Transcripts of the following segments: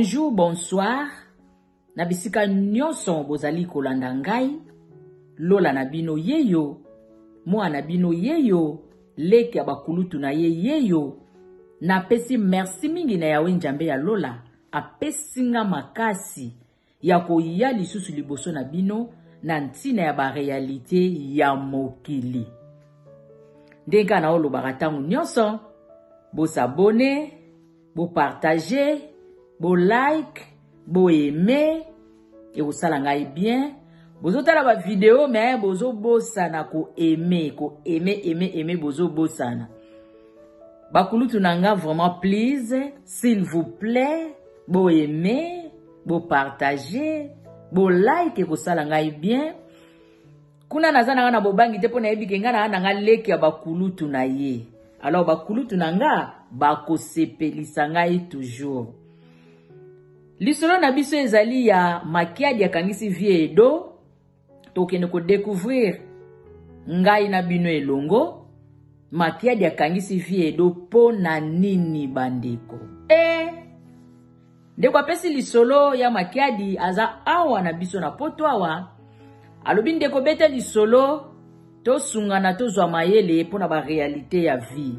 Bonjour, bonsoir. Na bisika nyonso bozali kolanda ngai. Lola na bino yeyo. Moi na bino yeyo. Leki abakulutu na yeyo. Na pesi merci mingi na yawe njambe ya Lola. Apesinga makasi. Ya koya lisusu liboso na bino. Na ntina ya ba realite ya mokili. Ndenga na olo baratangu nyonso. Bo s'abonner. Bo partager. Bo like. Bo aimer. Et vous salangai bien. Bozo tala ba vidéo mais bozo bosana ko aimer bozo bosana. Bakulutu nanga vraiment please, s'il vous plaît, bo aimer, bo partager, bo like et ko salangai bien. Kuna nazana na bobangi te pona yebi kenga na nga leki ya bakulutu na ye. Alors bakulutu nanga bako sepelisa ngai toujours. Lisolo na biso ezali ya makiadi ya kangisi vie edo. Tokende ko découvrir ngai na bino elongo. Makiadi ya kangisi vie edo po na nini bandeko. Ndeko apesi lisolo ya makiadi aza awa na biso na poto awa. Alobi ndeko bete lisolo. To sungana to zwa mayele po na ba realite ya vie.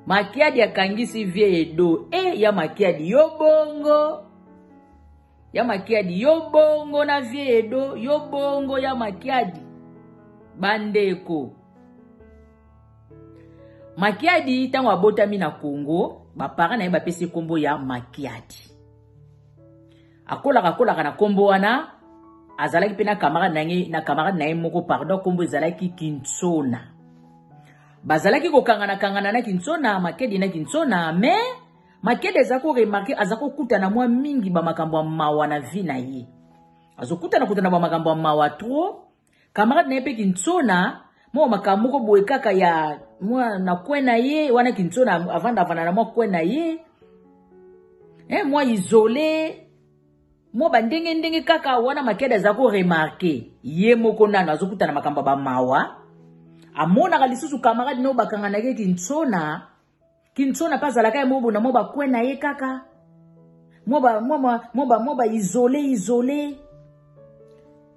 Makiadi ya kangisi vie edo. Ya makiadi yobongo. Ya makiadi yobongo na vie edo. Yobongo ya makiadi. Bandeko. Makiadi tango abotami na Congo. Bapara na ye bapesi kombo ya makiadi. Akolaka na kombo wana. Azalaki pe na camarade na ye moko pardon kombo ezalaki Kinsona. Bazalaki kangana na Kinsona, makiadi na Kinsona, mais makiadi ezako remarquer azako kutana mwa mingi ba makambo ya mawa na vie na ye. Azokutana ba makambo ya mawa trop. Camarade na ye pe Kinsona, mo makambo ko boye kaka ya mwa na kwena ye, wana Kinsona avanda na mwa kwena ye. Mwa isolé. Mo bandenge kaka wana makiadi azako remarquer. Ye moko nano azokutana makambo ba mawa. Amona kalisusu camarade no bakangana ke Kinsona pazalaka ya mobo na moba kwena ye kaka. Moba isolé.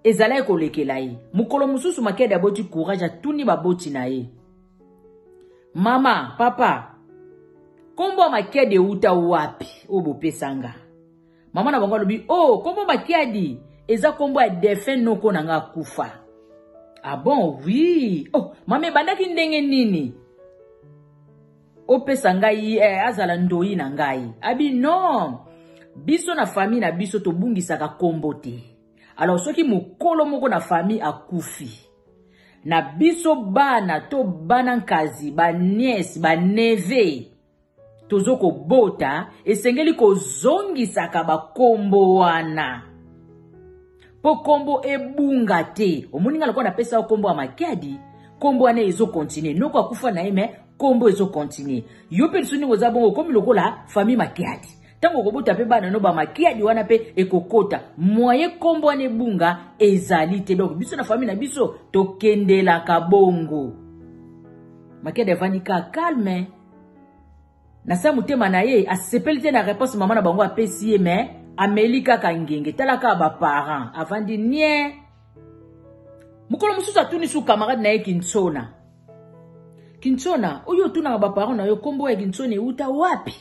Ezala ekolekela ye. Mukolo mususu makiadi aboti courage atuni baboti na ye. Mama, papa. Kombo makiadi uta wapi obo pesanga. Mama na bango lobi, kombo makiadi eza kombo ya defen noko nanga kufa. Ah bon, oui. Mame bandaki ndenge nini? Opesa ngai azala ndoi na ngai. Abi non. Biso na famille na biso to bungisaka kombo te. Alors soki mukolo moko na famille akufi. Na biso bana to bana nkazi, ba nièce, ba neve. Tozoko bota esengeli ko zongisaka ba kombo wana. Po kombo ebunga te. Omoninga loko na pesa kombo ya makiadi. Kombo ane ezo continue. Noko akufa na eme, kombo ezo continue. Yope lisuni ngoza bongo komi loko la famille makiadi. Tango kobota pe bana no ba makiadi wana pe ekokota. Mwaye kombo ane bunga ezali te. Donc biso na famille na biso tokendela kabongo. Makiadi avanika calme. Na sa mutema na ye asepeli te na réponse maman na bango apesi ye mais amelika kangenge talaka ba parents avandi nie. Mukolo mususu atuni su camarade na ye Kinsona oyo tuna ba parents na yo kombo ya Kinsona uta wapi?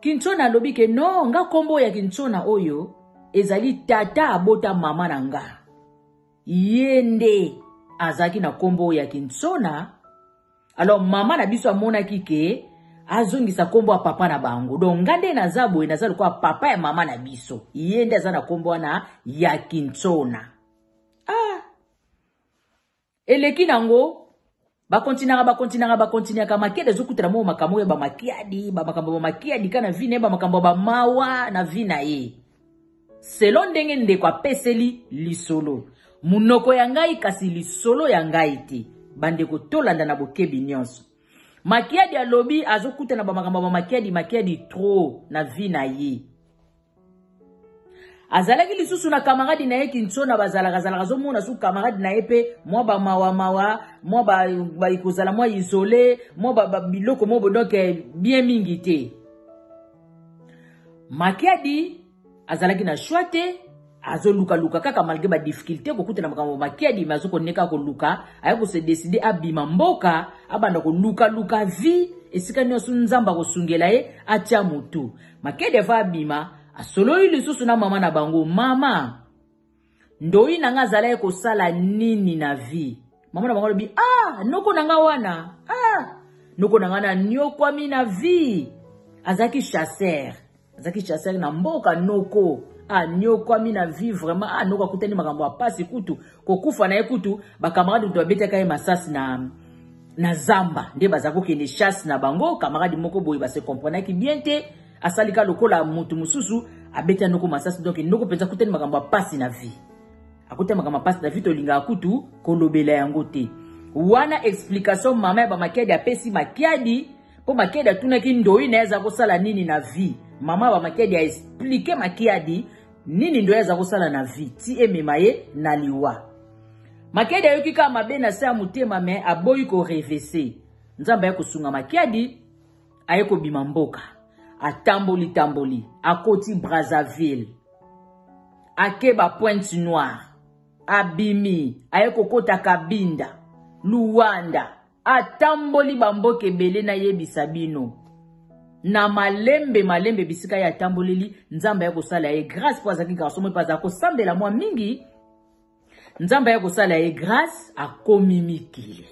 Kinsona alobi ke no nga kombo ya Kinsona oyo ezali tata abota mama na nga. Yende azaki na kombo ya Kinsona. Alors mama na biso amona kike azongisa kombo ya papa na bango. Donc ngande na zabo nazali kwa papa ya mama na biso. Yende azana kombo na ya Kinsona. Eleki nango ba continue kama makiadi zokutana mo makambo ya ba makambo ba makiadi kana vine ba makambo ba mawa na vina ye. Selon ndenge ndeko apeseli lisolo. Munoko ya ngai kasi lisolo ya ngai te. Bandeko tolanda na bokebi nyonso. Makiadi alobi azokutana ba makambo ba makiadi trop na vina ye. Azalaki lisusu na camarade na ye Kinsona bazalaka zomona su camarade na ye pe mwa ba mawa mwa ba ikozala mwa isolé mwa ba biloko mo donc bien mingi te. Makiadi azalaki na chouate azo luka kaka malgré ba difficulté ko kutana makambo Makiadi mazo ko neka ko luka ayako se décider abima mboka abanda ko luka vie esika nyoso nzamba ko sungela ye atia mutu. Makiadi va abima asolo lisusu na mama na bango mama ndoi nanga zala ko sala nini na vie. Mama na bango lobi noko nanga wana noko nanga na nyokwa mi na vie. Azaki chasseur na mboka noko nyokwa mi na vie vraiment noko kutani makambo apasi kutu kokufa na ekutu ba camarade to abeta kai masasi na zamba nde bazako kende chasse na bango camarade moko boy ba se comprendre ki bien te asalika lokola mutu mususu abeta noko masasi donc noko penza kutani makambo apasi na vie akutani makambo apasi na vie to linga kutu kolobela yango te. Wana explication mama ba Makiadi apesi Makiadi po Makiadi atunaki ndoi naweza kosala nini na vie. Mama ba Makiadi a expliquer Makiadi nini ndo yeza kosala na vie ti ememaye na liwa. Makiadi ayoki ka mabe na sa mutema me aboyi ko revese. Nzamba ya kusunga Makiadi ayeko bima mboka. Atamboli akoti Brazzaville. Akeba Pointe Noire. Abimi ayeko kota Kabinda. Luanda atamboli bamboke bele na yebisa bino na malembe bisika ya tamboleli nzamba ya kosala ye grâce po azaki garçon mo paza ko sambela mwa mingi nzamba ya kosala ye grâce akomi mikili.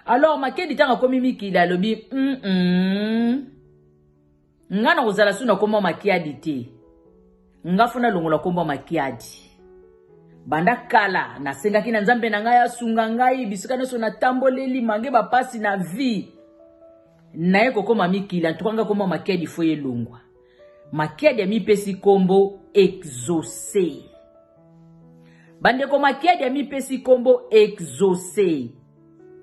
Alors Makiadi tanga akomi mikili alobi ngana kozala suna komba Makiadi te ngafuna longola komba Makiadi. Banda kala na sengaki na nzambe na ngai asunga ngai bisika nyonso na tamboleli mange bapasi na vie naye kokoma mikila ntukanga koma Makiadi fo elongwa. Makiadi amipesi kombo exaucé. Bandeko Makiadi amipesi kombo exaucé.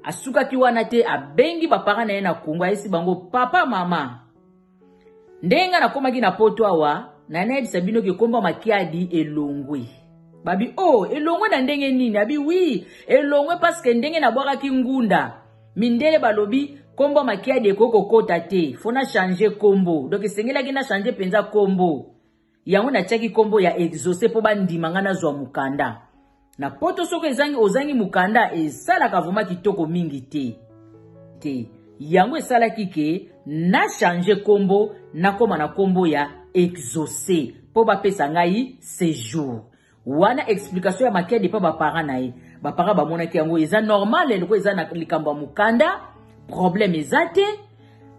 Asukaki wana te abengi bapara na ye na kungu ayesi bango papa mama. Ndenga na komaki na poto awa na nayebisa bino ke kombo Makiadi elongwe. Babi elongwe na ndenge nini? Abi oui, elongwe parce que ndenge na bwaka ki ngunda. Mindele balobi kombo Makiadi ekoko kota te. Fona changer kombo. Donc sengela ki na changer penza kombo. Yango na chaki kombo ya exaucé po bandimanga na zwa mukanda. Na poto soko ozangi mukanda esala kavuma kitoko mingi te. Yango esala kike na changer kombo na koma na kombo ya exaucé po ba pesa ngai séjour. Wana explication ya Makiadi pa ba parents na ye. Ba parents ba monaki yango eza normal eloko eza na likambo mukanda, problème ezate,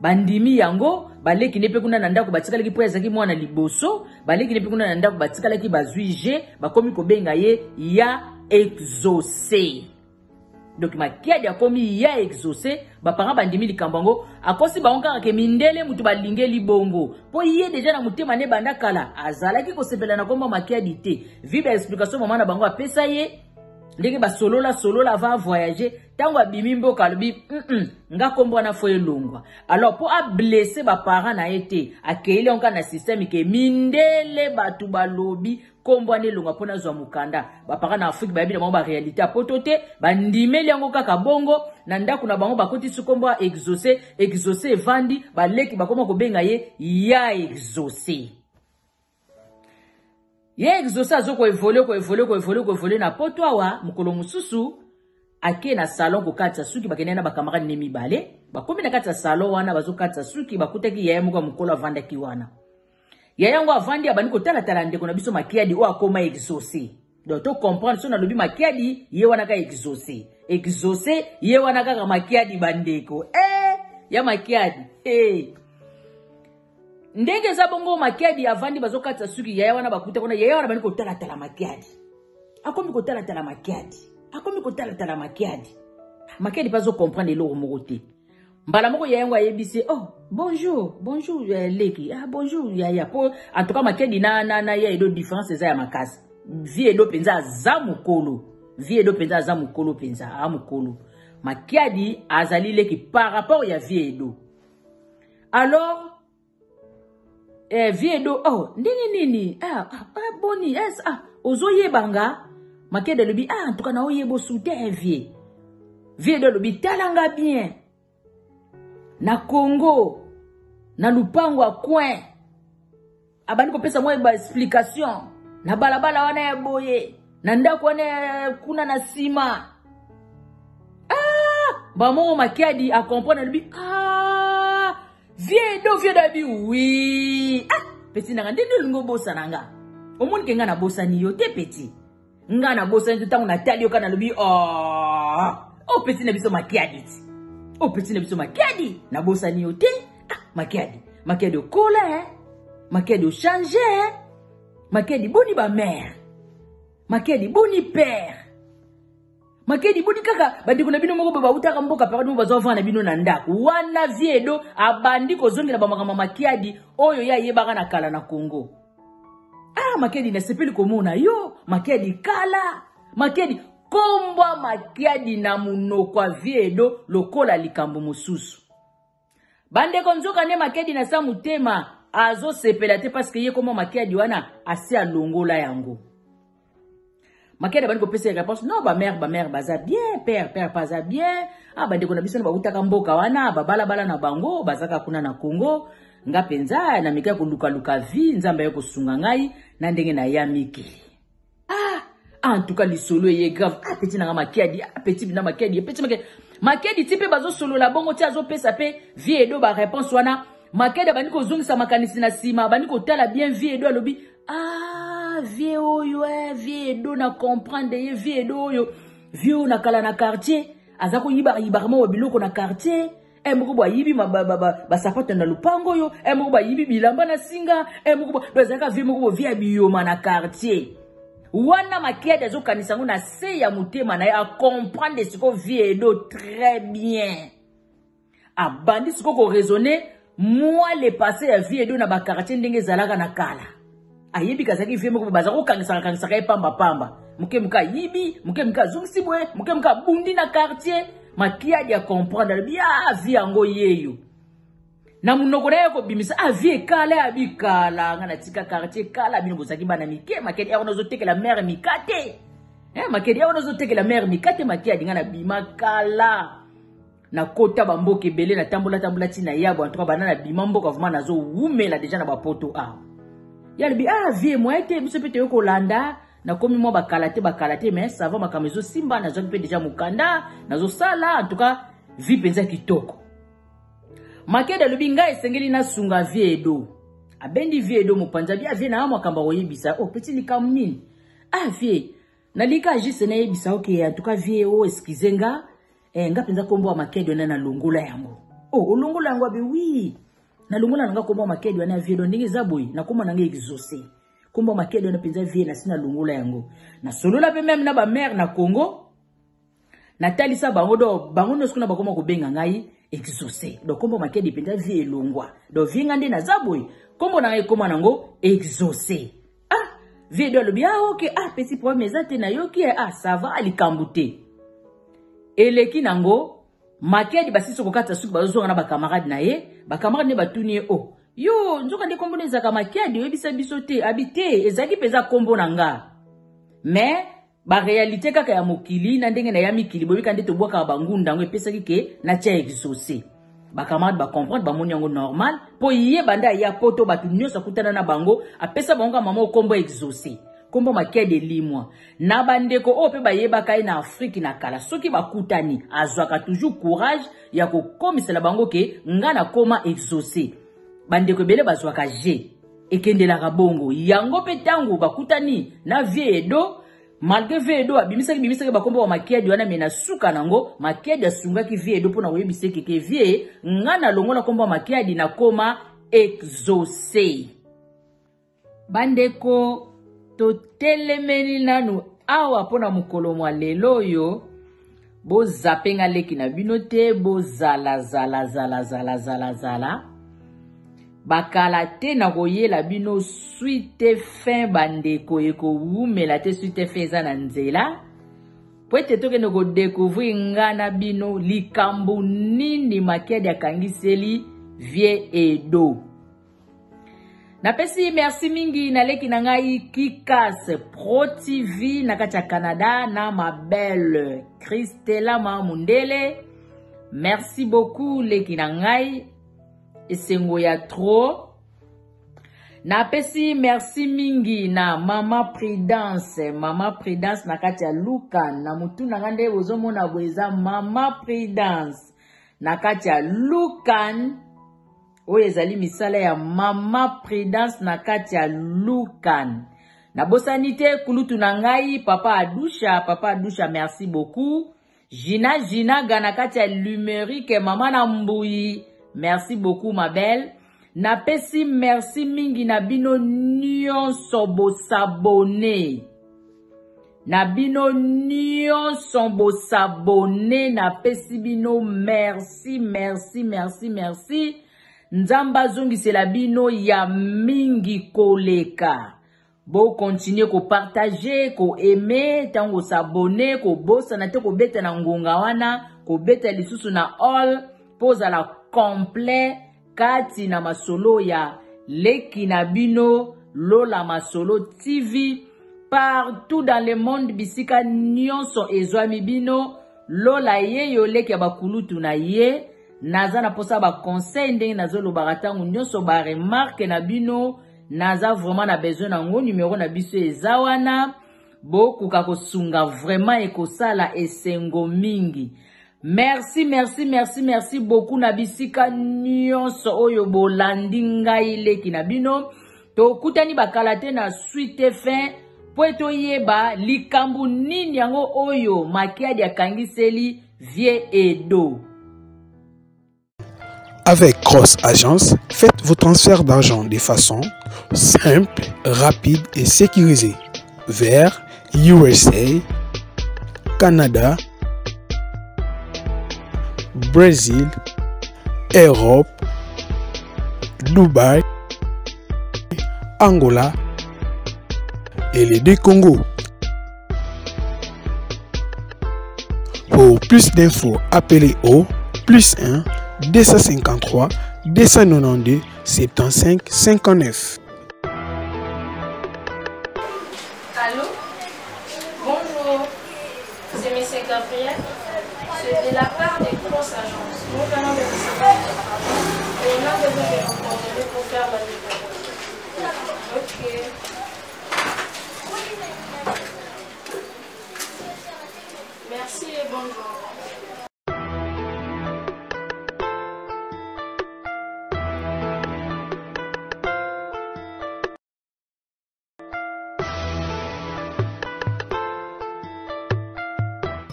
bandimi yango, baleki nepe kuna na ndako batikala ki po ezaki mwana liboso, baleki nepe kuna na ndako batikala ki bazuije, bakomi ko benga ye ya exaucé. Donc Makiadi akomi ya exaucé, ba parents bandimi likambo yango, akosi ba onka ke mindele mutu balingeli bongo. Po ye deja na mutema ne banda kala, azalaki ko sepela na komba Makiadi te. Vibe explication mama na bango apesa ye, ndenge ba solola va voyager, tango abimi mboka alobi nga kombo na fo elongwa. Alors po a blesser ba parents na ete, akeile onka na système ke mindele batu balobi kombo ane longa pona zwa mukanda. Ba parents na Afrique ba yebi na bango ba réalité apotote, ba ndimeli yango kaka bongo, na ndako na bango bakoti su kombo exaucé vandi, ba leki bakoma ko benga ye ya exaucé. Ye exaucé azoko evolue na poto awa mukolo mususu ake na salon ko katsa suki bakene na bakamara ne mibale bakomi na katsa salon wana bazokatsa suki bakutaki yaya muko mukolo avandaki wana yaya ngo avandi abani ko tala ndeko na biso Makiadi o akoma exaucé. Donc to comprendre so na lobi Makiadi ye wana ka exaucé ye wana ka Makiadi bandeko ya Makiadi ndenge za bongo Makiadi avandi bazokatsa suki yaya wana bakuta kuna yaya wana bani ko tala Makiadi akomi ko tala Makiadi Makiadi bazo comprendre lo moko te mbala moko yaya ngo ayebisi bonjour leki bonjour yaya po en tout cas Makiadi na ya edo différence za ya makasi vie edo penza za mukolo penza amukolo Makiadi azali leki par rapport ya vie edo. Alors vie edo ndenge nini boni ozo yebanga Makiadi lobi en tout cas na oyebo soutien vie edo lobi talanga bien na Congo na lupango a coin abandi kopesa mwa ba explication na balabala wana ya boye na ndako wana kuna na sima. Bamo makiadi a comprendre lui. Vieux d'abi oui. Petit nanga ndenge lungo bossa nanga. Omoni ke nga na bossa ni yo te petit. Nga na bossa ni tango na tali yo kana lubi oh petit na biso makiadi. Oh petit na biso makiadi na bossa ni yo te. Makiadi okola makiadi o changer makiadi boni ba mère. Makiadi boni père. Makiadi boni kaka bandiko na bino moko ba utaka mboka pa bazo vana bino na ndako. Wana viedo abandi ko zongela ba makama makiadi oyo ya yebaka na kala na Congo. Makiadi na sepeli komona yo, makiadi kala. Makiadi kombwa makiadi na munoko viedo lokola likambo mosusu. Bande konzoka ne makiadi na sa mutema azo sepela te parce que ye komo makiadi wana asi alongola yango. Makiadi bandi ko pesa réponse non ba mère baza bien père baza bien. Bande ko na biso ba utaka mboka wana ba bala na bango bazaka kuna na Congo nga penza na mika ko luka vi nzamba yo ko sunga ngai na ndenge na ya mikili. En tout cas lisolo ye grave. Petit na makiadi petit na makiadi makiadi tipe bazo solo la bongo ti azo pesa pe vie edo ba réponse wana makiadi bandi ko zongisa makanisi na sima bandi ko tala bien vie edo alobi vie oyo vie edo na comprendre ye vie edo oyo vie na kala na quartier azako yiba mo biloko na quartier moko ba yibi ba sapato na lupango yo moko ba yibi bilamba na singa moko ba zaka vie moko vie bioma na quartier. Wana makiadi azo kanisa ngo na se ya mutema na ya comprendre siko vie edo très bien. Abandi siko ko raisonner moi le passé ya vie edo na ba quartier ndenge zalaka na kala. Ayebi kazaki vie moko bazako kanisa ka pamba. Muke muka yibi, muke muka zungsibwe, muke muka bundi na quartier. Makiadi a comprendre bien vie yango yeyo. Na munoko na yako bimisa vie kala abikala ngana tika quartier kala bino bozaki bana mike makiadi ya onozo tekela mère mikate. Makiadi ya onozo tekela mère mikate makiadi ngana bima kala. Na kota ba mboke belé na tambola tina yabo en tout cas banana bima mboka vraiment nazo wumela déjà na ba poto ya libi vie moi ete biso pete yo kolanda na komi mo bakalate mais ça va makamezo simba na zo pe déjà mukanda nazo sala en tout cas vie penza kitoko. Makiadi alobi nga esengeli na sunga vie edo. Abendi vie edo mupanza bia vie na amwa kamba oyebisa petit likam nini. Vie na lika juste na yebisa en tout cas vie excusez nga nga penza kombo makiadi na longola yango. Olongola yango be oui. Na longola nga kombo makiadi na vie edo ndenge zaboyi na kombo nanga exaucer. Kombo makiadi na penza vie na sina longola yango. Na solola pe même na ba mère na Congo. Na talisa bango no sikuna bakoma ko benga ngai exaucer. Donc kombo makiadi penza vie elongwa. Donc vie ngande na zaboyi kombo na ngai koma nango exaucer. Vie edo lobi OK petit problème ezate na yoki ça va alikambute. Eleki nango makiadi basiso kokata suku bazonga na ba camarade na ye ba camarade ne batuni yo nzoka nde kombo nezaka makiadi oyebisa biso te habité ezaki peza kombo nanga mais ba réalité kaka ya mokili na ndenge na ya mikili boyika nde tobwaka bangunda ngo epesaki ke na tia exaucer ba camarade ba comprendre ba moni yango normal po ye banda ya poto batu nyosa kutana na bango apesa bango mama kombo exaucer kombo makiadi limwa na bandeko pe bayeba kai na Afrique na kala soki bakutani azwaka toujours courage ya kokomisela bango ke ngana koma exaucer bandeko bele bazwaka ekendela bongo yango pe tangu bakutani na vie edo malgré vie edo bimisaki bakombo wa makiadi wana mena suka nango makiadi asungaki vie edo pona koyebisa ke vie ngana longola kombo wa makiadi na koma exaucer. Bandeko totelemeli nanu awa pona mukolo mwa lelo yo bozapenga leki na bino te bozala zala bakala te na koyela bino suite fin bandeko eko wumela te suite fin eza na nzela po ete tokende kodécouvrir ngana bino likambo nini makiadi akangiseli vie edo. Napesi merci mingi na leki na ngai Kikas Pro TV na kati ya Canada na ma belle Christella Mamundele. Merci beaucoup leki na ngai esengo ya trop. Napesi merci mingi na Mama Prudence na kati ya Lukan na mutu na ngande ozomona bweza Mama Prudence na kati ya Lukan oyo ezali misala ya Mama Prudence na kati ya Lukan na bosanite kulutu na ngai Papa Adusha merci beaucoup Gina gana kati ya Lumerique Mama na Mbui merci beaucoup ma belle. Napesi merci mingi na bino nyonso bosabone. Na bino nyonso bosabone. Napesi bino merci. Nzamba zongisela bino ya mingi koleka. Bo continue ko partager, ko aimer, tango s'abonner, ko bossa na te ko beta na ngonga wana, ko beta lisusu na all, posa la complet. Kati na masolo ya Leki na bino Lola Masolo TV partout dans le monde bisika nyonso ezwami bino Lola yeyo Leki ya bakulutu na ye naza na posa ba conseil ndenge nazolo baratangu nyonso ba remarque na bino naza vraiment na besoin na ngo numéro na biso ezawana boku kakosunga vraiment ekosala esengo mingi. Merci beaucoup na bisika nyonso oyo bolandi ngai Leki na bino to kutani bakalate na suite fin pweto yeba likambu nini yango oyo makiadi akangiseli vie edo. Avec Cross Agence, faites vos transferts d'argent de façon simple, rapide et sécurisée vers USA, Canada, Brésil, Europe, Dubaï, Angola et les deux Congos. Pour plus d'infos, appelez au +1 253 292 75 59. Allô? Bonjour, c'est M. Gabriel. C'est de la part des grosses agences. Nous venons de recevoir votre rapport et on a besoin de vos coordonnées pour faire la livraison. Ok. Merci et bonjour.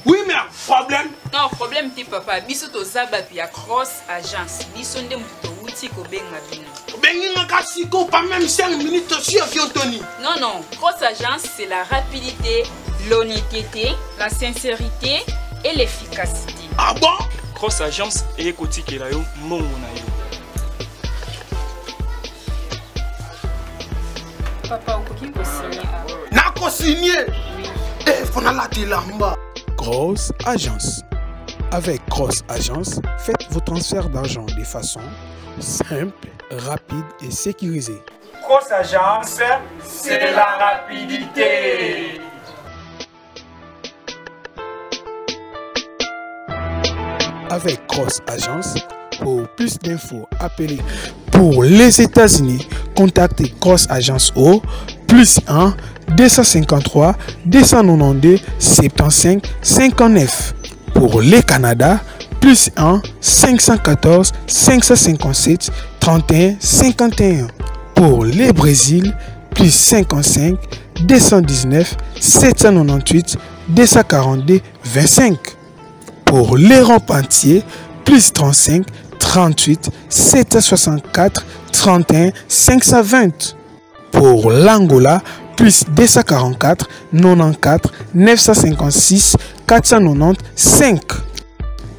Oui, mais problème. Non, problème ti papa. Biso to zaba via Cross Agence. Biso nde muto wuti ko benga bino. Bengi nga siko pas même 5 minutes sur avion Tony. Non. Cross Agence, c'est la rapidité, l'honnêteté, la sincérité et l'efficacité. Ah bon? Cross Agence et ekoti kela yo mongo na yo. Papa, okoki ko signer. Na ko signer. Eh, fona la tilamba. Cross Agence. Avec Cross Agence, faites vos transferts d'argent de façon simple, rapide et sécurisée. Cross Agence, c'est la rapidité. Avec Cross Agence, pour plus d'infos, appelez. Pour les États-Unis, contactez Cross Agence au +1 253 292 75 59. Pour les Canada, +1 514 557 31 51. Pour les Brésil, +55 219 798 242 25. Pour l'Europe entier, +35 38 764 31 520. Pour l'Angola, +244 94 956 495.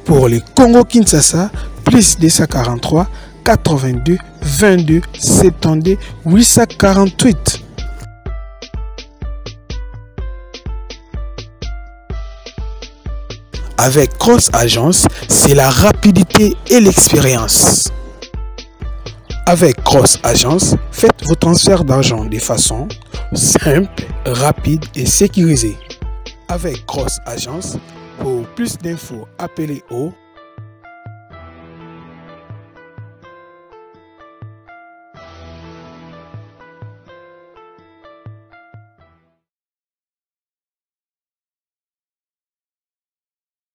Pour le Congo-Kinshasa, +243 82 22 72 848. Avec Cross Agence, c'est la rapidité et l'expérience. Avec Cross Agence, faites vos transferts d'argent de façon simple, rapide et sécurisée. Avec Cross Agence, pour plus d'infos, appelez au